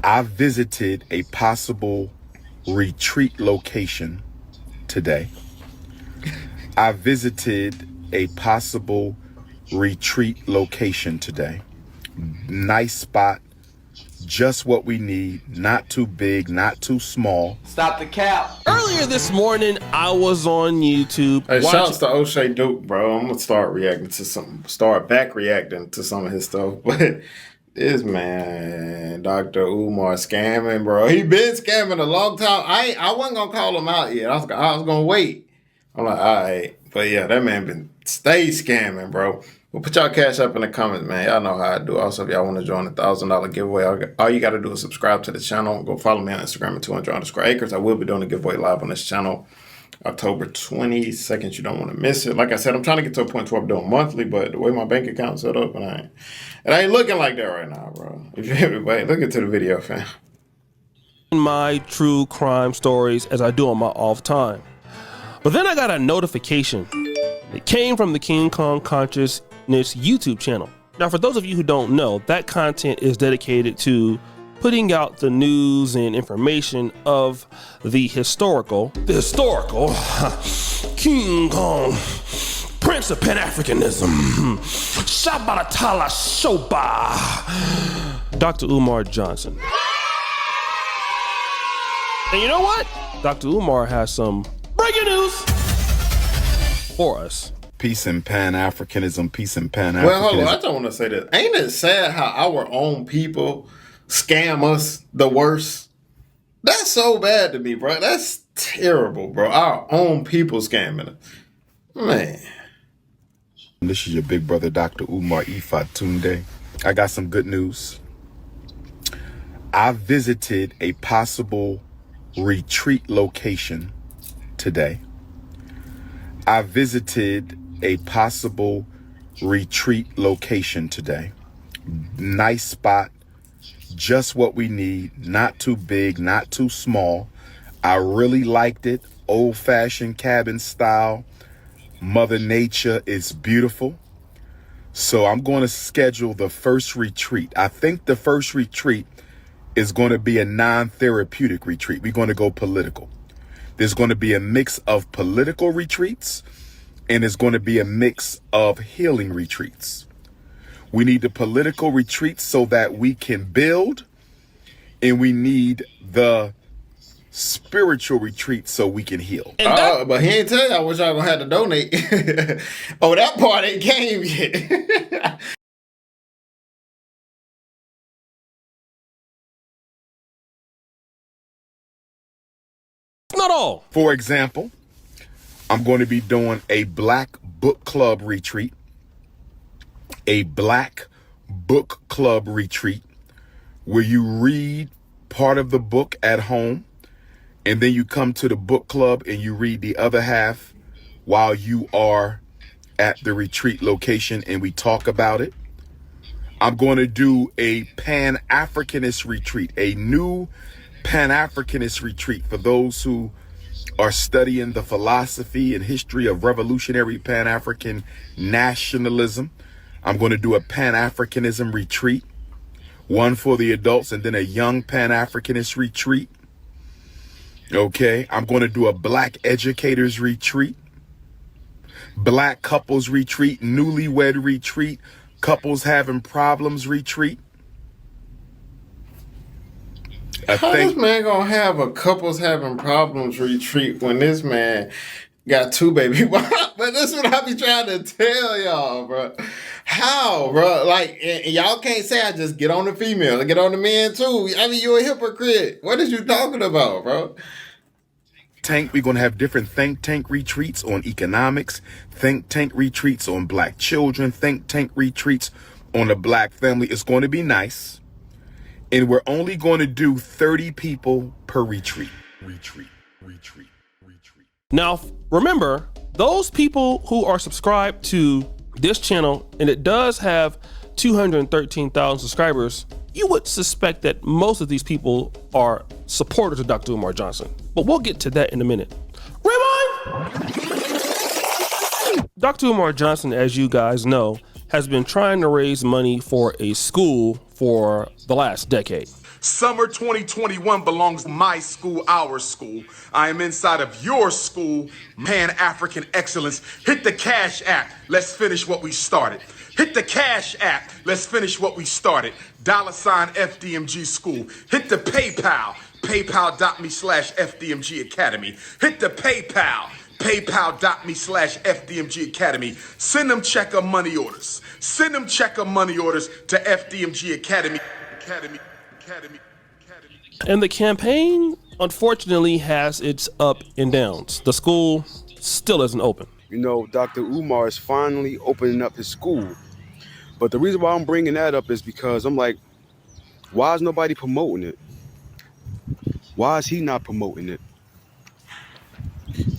I visited a possible retreat location today. I visited a possible retreat location today. Nice spot, just what we need, not too big, not too small. Stop the cap. Earlier this morning, I was on YouTube. Hey, shouts to O'Shea Duke, bro. I'm gonna start back reacting to some of his stuff. But this man, Dr. Umar, scamming, bro. He been scamming a long time. I wasn't gonna call him out yet. I was gonna wait. I'm like, all right. But yeah, that man been stay scamming, bro. Well, put y'all cash up in the comments, man. Y'all know how I do. Also, if y'all want to join the $1,000 giveaway, all you got to do is subscribe to the channel. Go follow me on Instagram at 200_acres. I will be doing a giveaway live on this channel October 22nd. You don't want to miss it. Like I said, I'm trying to get to a point where I'm doing monthly, but the way my bank account's set up, it ain't looking like that right now, bro. If everybody look into the video, fam. My true crime stories as I do on my off time. But then I got a notification. It came from the King Kong Consciousness YouTube channel. Now, for those of you who don't know, that content is dedicated to putting out the news and information of the historical King Kong, Prince of Pan-Africanism, Shabalatala Shoba, Dr. Umar Johnson. And you know what? Dr. Umar has some breaking news for us. Peace and Pan-Africanism, peace and Pan-Africanism. Well, hold on. I just want to say this. Ain't it sad how our own people scam us the worst? That's so bad to me, bro. That's terrible, bro. Our own people scamming us. Man. This is your big brother, Dr. Umar Ifatunde. I got some good news. I visited a possible retreat location today. I visited a possible retreat location today. Nice spot, just what we need, not too big, not too small. I really liked it. Old-fashioned cabin style. Mother Nature is beautiful. So I'm going to schedule the first retreat. I think the first retreat is going to be a non-therapeutic retreat. We're going to go political. There's going to be a mix of political retreats, and it's going to be a mix of healing retreats. We need the political retreats so that we can build, and we need the spiritual retreat so we can heal. But he ain't tell y'all what y'all gonna have to donate. Oh, that part ain't came yet. Not all. For example, I'm going to be doing a Black Book Club retreat. A Black Book Club retreat where you read part of the book at home, and then you come to the book club and you read the other half while you are at the retreat location, and we talk about it. I'm going to do a Pan-Africanist retreat, a new Pan-Africanist retreat for those who are studying the philosophy and history of revolutionary Pan-African nationalism. I'm going to do a Pan-Africanism retreat, one for the adults, and then a young Pan-Africanist retreat. Okay, I'm going to do a Black educators retreat, Black couples retreat, newlywed retreat, couples having problems retreat. How this man gonna have a couples having problems retreat when this man got 2 baby? But this is what I be trying to tell y'all, bro. How, bro? Like, and y'all can't say I just get on the female and get on the men too. I mean, you a hypocrite. What is you talking about, bro? We're going to have different think tank retreats on economics, think tank retreats on Black children, think tank retreats on the Black family. It's going to be nice. And we're only going to do 30 people per retreat. Now, remember, those people who are subscribed to this channel, and it does have 213,000 subscribers, you would suspect that most of these people are supporters of Dr. Umar Johnson. But we'll get to that in a minute. Rewind! Dr. Umar Johnson, as you guys know, has been trying to raise money for a school for the last decade. Summer 2021 belongs to my school, our school. I am inside of your school, Pan-African Excellence. Hit the Cash App. Let's finish what we started. Hit the Cash App. Let's finish what we started. $ FDMG School. Hit the PayPal. PayPal.me/FDMG Academy. Hit the PayPal. PayPal.me/FDMG Academy. Send them check of money orders. Send them check of money orders to FDMG Academy. Academy. And the campaign, unfortunately, has its up and downs. The school still isn't open. You know, Dr. Umar is finally opening up his school. But the reason why I'm bringing that up is because I'm like, why is nobody promoting it? Why is he not promoting it?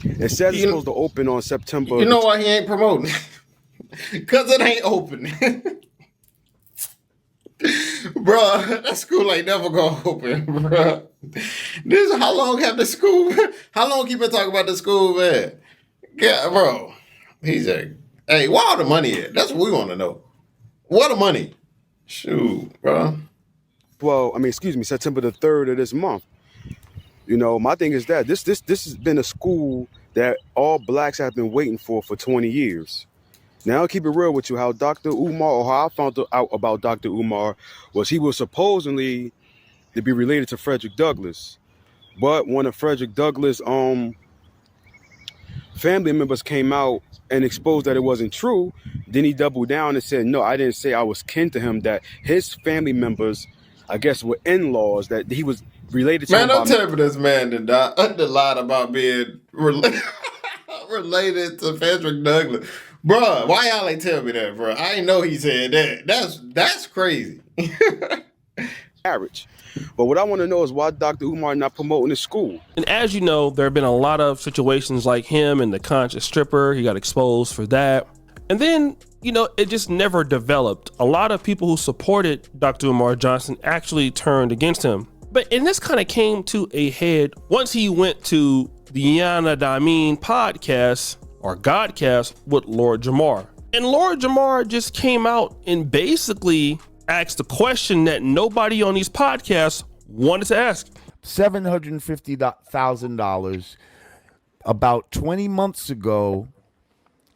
It says it's supposed to open on September. You know why he ain't promoting? Because it ain't open. Bruh, that school ain't never gonna open, bruh. How long have the school, how long you been talking about the school, man? Yeah, bro. He's like, hey, where all the money at? That's what we want to know. What the money? Shoot, bro. Well, I mean, excuse me, September the 3rd of this month. You know, my thing is that this has been a school that all blacks have been waiting for 20 years. Now, I'll keep it real with you. How Dr. Umar, or how I found out about Dr. Umar, was he was supposedly to be related to Frederick Douglass. But one of Frederick Douglass' family members came out and exposed that it wasn't true. Then he doubled down and said, no, I didn't say I was kin to him, that his family members, I guess, were in-laws, that he was related to him. Man, don't tell me this man did lied about being related to Frederick Douglass. Bruh, why y'all ain't tell me that, bruh? I ain't know he said that. That's crazy. Marriage. But what I want to know is why Dr. Umar not promoting his school. And as you know, there have been a lot of situations like him and the conscious stripper. He got exposed for that. And then, you know, it just never developed. A lot of people who supported Dr. Umar Johnson actually turned against him. And this kind of came to a head once he went to the Yana Dameen podcast or Godcast with Lord Jamar. And Lord Jamar just came out and basically asked a question that nobody on these podcasts wanted to ask. $750,000. About 20 months ago,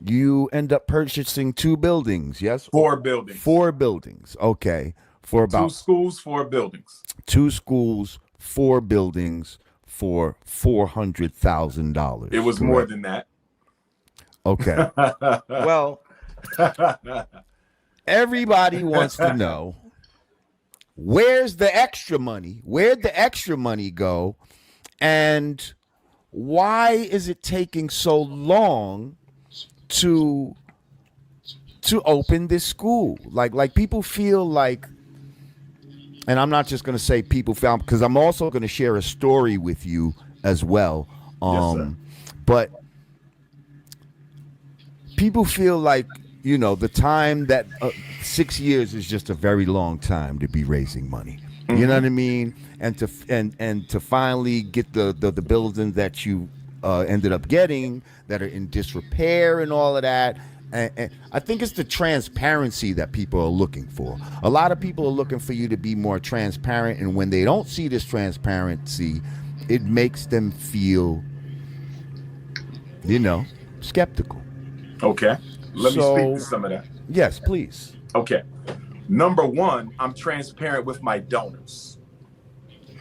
you end up purchasing 2 buildings, yes? 4 buildings. 4 buildings, okay. For about 2 schools, 4 buildings. 2 schools, 4 buildings for $400,000. It was correct? more than that. Okay. Well, everybody wants to know, where's the extra money? Where'd the extra money go? And why is it taking so long to open this school? Like people feel like, and I'm not just going to say people feel, because I'm also going to share a story with you as well. Yes, sir. But people feel like, you know, the time that 6 years is just a very long time to be raising money. Mm-hmm. You know what I mean? And to finally get the buildings that you ended up getting that are in disrepair and all of that. And I think it's the transparency that people are looking for. A lot of people are looking for you to be more transparent, and when they don't see this transparency, it makes them feel, you know, skeptical. Okay. Let me speak to some of that. Yes, please. Okay. Number one, I'm transparent with my donors.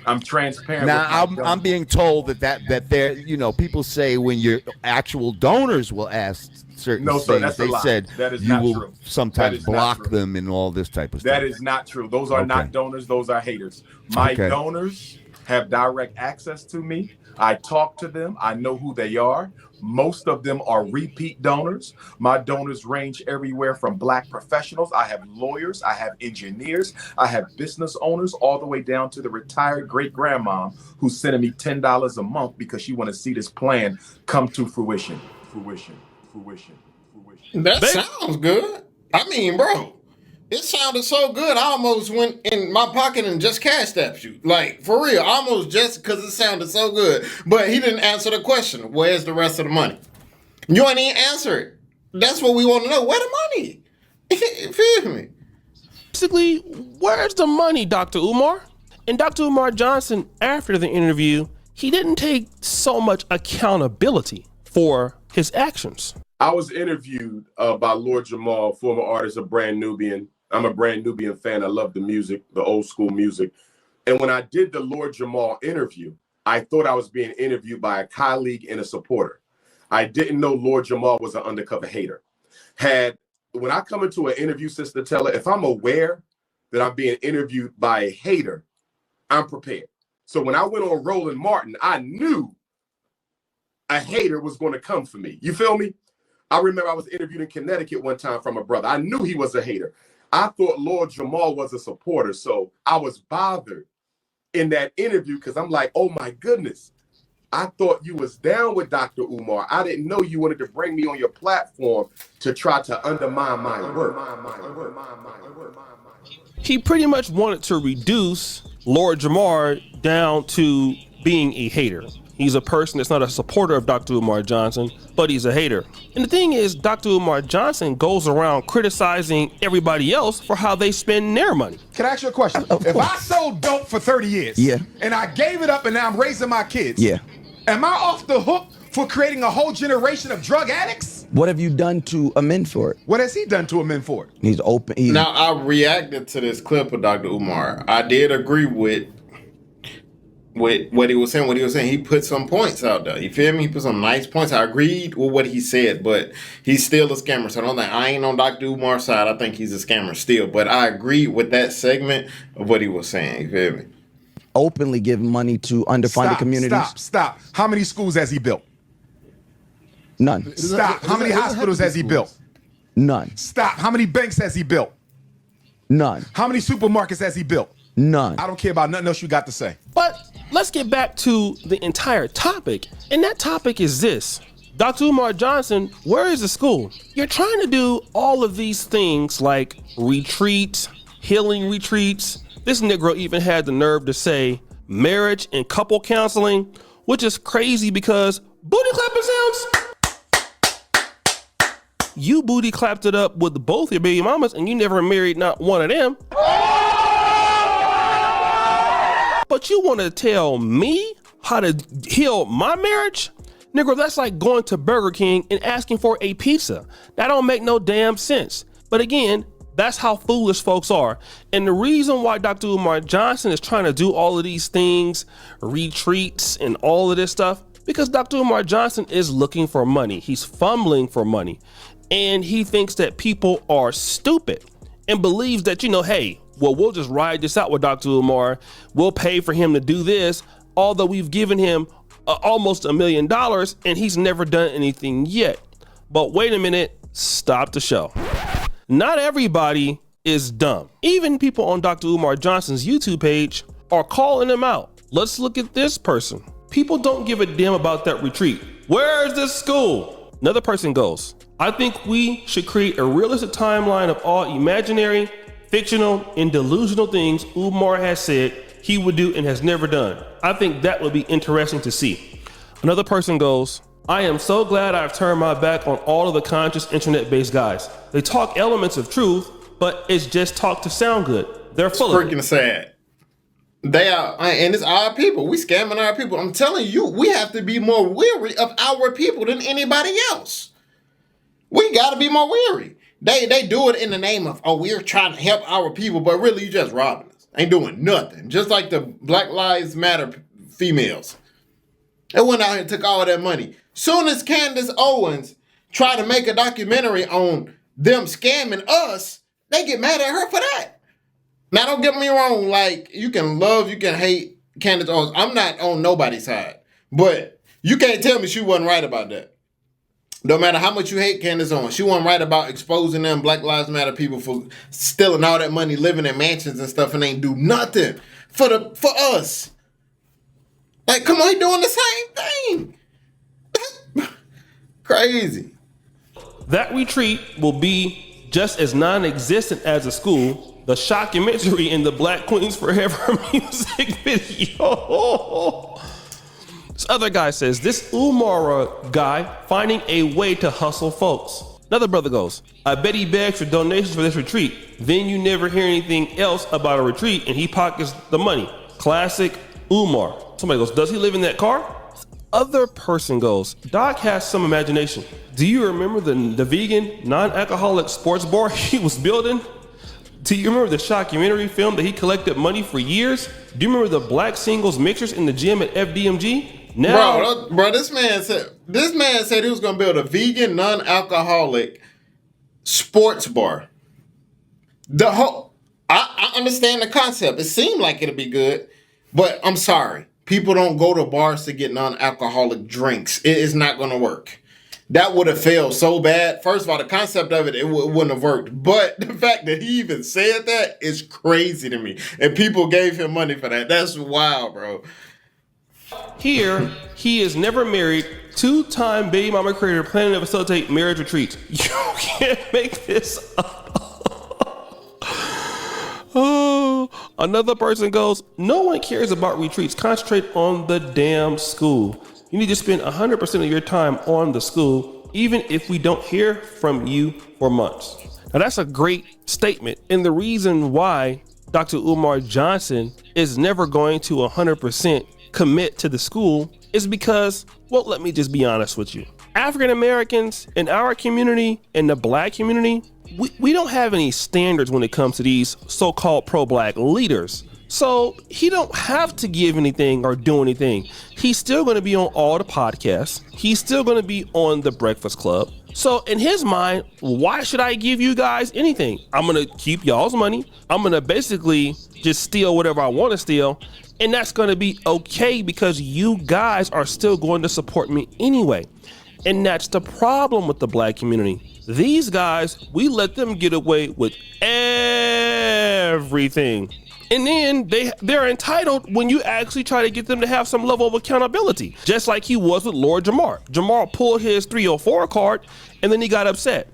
I'm transparent. Now, with my I'm being told that there, you know, people say when your actual donors will ask certain things, they said you will sometimes block them and all this type of stuff. That is not true. Those are not donors. Those are haters. My donors have direct access to me. I talk to them. I know who they are. Most of them are repeat donors. My donors range everywhere from Black professionals. I have lawyers. I have engineers. I have business owners, all the way down to the retired great-grandma who's sending me $10 a month because she want to see this plan come to fruition. That sounds good. I mean, bro, it sounded so good. I almost went in my pocket and just cashed that you. Like, for real, almost just because it sounded so good. But he didn't answer the question. Where's the rest of the money? You ain't even answer it. That's what we want to know. Where the money? You feel me? Basically, where's the money, Dr. Umar? And Dr. Umar Johnson, after the interview, he didn't take so much accountability for his actions. I was interviewed by Lord Jamal, former artist of Brand Nubian. I'm a Brand Nubian fan. I love the music, the old school music. And when I did the Lord Jamal interview, I thought I was being interviewed by a colleague and a supporter. I didn't know Lord Jamal was an undercover hater. When I come into an interview, Sister Teller, if I'm aware that I'm being interviewed by a hater, I'm prepared. So when I went on Roland Martin, I knew a hater was going to come for me. You feel me? I remember I was interviewed in Connecticut one time from a brother. I knew he was a hater. I thought Lord Jamal was a supporter. So I was bothered in that interview because I'm like, oh my goodness. I thought you was down with Dr. Umar. I didn't know you wanted to bring me on your platform to try to undermine my work. He pretty much wanted to reduce Lord Jamar down to being a hater. He's a person that's not a supporter of Dr. Umar Johnson, but he's a hater. And the thing is, Dr. Umar Johnson goes around criticizing everybody else for how they spend their money. Can I ask you a question? If I sold dope for 30 years, and I gave it up and now I'm raising my kids, am I off the hook for creating a whole generation of drug addicts? What have you done to amend for it? What has he done to amend for it? He's open. Now, I reacted to this clip of Dr. Umar. I did agree with what he was saying. He put some points out there. You feel me? He put some nice points. I agreed with what he said, but he's still a scammer. So I ain't on Dr. Umar's side. I think he's a scammer still. But I agree with that segment of what he was saying. You feel me? Openly give money to underfunded communities. Stop. How many schools has he built? None. Stop. How many hospitals has he built? None. Stop. How many banks has he built? None. How many supermarkets has he built? None. I don't care about nothing else you got to say. But let's get back to the entire topic. And that topic is this. Dr. Umar Johnson, where is the school? You're trying to do all of these things like retreats, healing retreats. This Negro even had the nerve to say marriage and couple counseling, which is crazy because booty clapping sounds. You booty clapped it up with both your baby mamas and you never married not one of them. But you want to tell me how to heal my marriage? Nigga, that's like going to Burger King and asking for a pizza. That don't make no damn sense. But again, that's how foolish folks are. And the reason why Dr. Umar Johnson is trying to do all of these things, retreats and all of this stuff, because Dr. Umar Johnson is looking for money. He's fumbling for money. And he thinks that people are stupid and believes that, hey, well, we'll just ride this out with Dr. Umar. We'll pay for him to do this, although we've given him almost $1 million and he's never done anything yet. But wait a minute, stop the show. Not everybody is dumb. Even people on Dr. Umar Johnson's YouTube page are calling him out. Let's look at this person. People don't give a damn about that retreat. Where's the school? Another person goes, I think we should create a realistic timeline of all imaginary, fictional, and delusional things Umar has said he would do and has never done. I think that would be interesting to see. Another person goes, I am so glad I've turned my back on all of the conscious internet-based guys. They talk elements of truth, but it's just talk to sound good. They're full of it. Freaking sad. They are, and it's our people. We scamming our people. I'm telling you, we have to be more weary of our people than anybody else. We got to be more weary. They do it in the name of, we're trying to help our people, but really you just robbing us. Ain't doing nothing. Just like the Black Lives Matter females. They went out and took all that money. Soon as Candace Owens tried to make a documentary on them scamming us, they get mad at her for that. Now, don't get me wrong. Like, you can love, you can hate Candace Owens. I'm not on nobody's side. But you can't tell me she wasn't right about that. No matter how much you hate Candace Owens, she wasn't right about exposing them Black Lives Matter people for stealing all that money, living in mansions and stuff, and ain't do nothing for us. Like, come on, he doing the same thing. Crazy. That retreat will be just as non-existent as a school. The shockumentary in the Black Queens Forever music video. This other guy says, this Umar guy finding a way to hustle folks. Another brother goes, I bet he begs for donations for this retreat. Then you never hear anything else about a retreat and he pockets the money. Classic Umar. Somebody goes, does he live in that car? Other person goes, Doc has some imagination. Do you remember the vegan, non-alcoholic sports bar he was building? Do you remember the documentary film that he collected money for years? Do you remember the black singles mixers in the gym at FDMG? Now, bro, this man said he was gonna build a vegan, non-alcoholic sports bar. I understand the concept. It seemed like it'd be good, but I'm sorry. People don't go to bars to get non-alcoholic drinks. It is not going to work. That would have failed so bad. First of all, the concept of it wouldn't have worked. But the fact that he even said that is crazy to me. And people gave him money for that. That's wild, bro. Here, he is never married, 2-time baby mama creator planning to facilitate marriage retreats. You can't make this up. Oh, another person goes, no one cares about retreats. Concentrate on the damn school. You need to spend 100% of your time on the school, even if we don't hear from you for months. Now that's a great statement. And the reason why Dr. Umar Johnson is never going to 100% commit to the school is because, well, let me just be honest with you. African Americans in our community, in the black community, we don't have any standards when it comes to these so-called pro-black leaders. So he don't have to give anything or do anything. He's still going to be on all the podcasts. He's still going to be on the Breakfast Club. So in his mind, why should I give you guys anything? I'm going to keep y'all's money. I'm going to basically just steal whatever I want to steal. And that's going to be okay because you guys are still going to support me anyway. And that's the problem with the black community. These guys, we let them get away with everything. And then they're entitled when you actually try to get them to have some level of accountability. Just like he was with Lord Jamar. Jamar pulled his 304 card and then he got upset.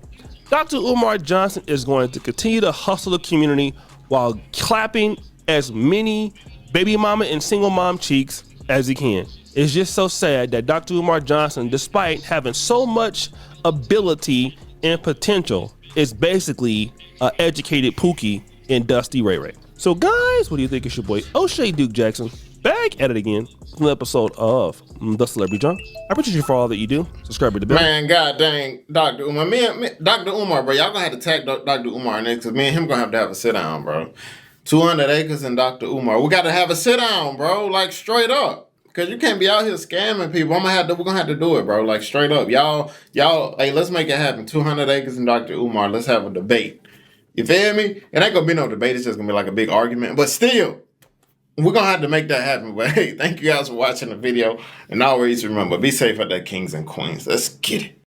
Dr. Umar Johnson is going to continue to hustle the community while clapping as many baby mama and single mom cheeks as he can. It's just so sad that Dr. Umar Johnson, despite having so much ability and potential, is basically an educated Pookie in Dusty Ray Ray. So guys, what do you think? It's your boy O'Shea Duke Jackson back at it again from an episode of The Celebrity John. I appreciate you for all that you do. Subscribe to the bell. Man, god dang, Dr. Umar. Dr. Umar, bro, y'all gonna have to tag Dr. Umar next, because me and him gonna have a sit down, bro. 200 acres and Dr. Umar. We gotta have a sit down, bro, like straight up. Cause you can't be out here scamming people. We're gonna have to do it, bro. Like straight up. Y'all, hey, let's make it happen. 200 acres and Dr. Umar. Let's have a debate. You feel me? It ain't gonna be no debate. It's just gonna be like a big argument. But still, we're gonna have to make that happen. But hey, thank you guys for watching the video. And always remember, be safe out there, kings and queens. Let's get it.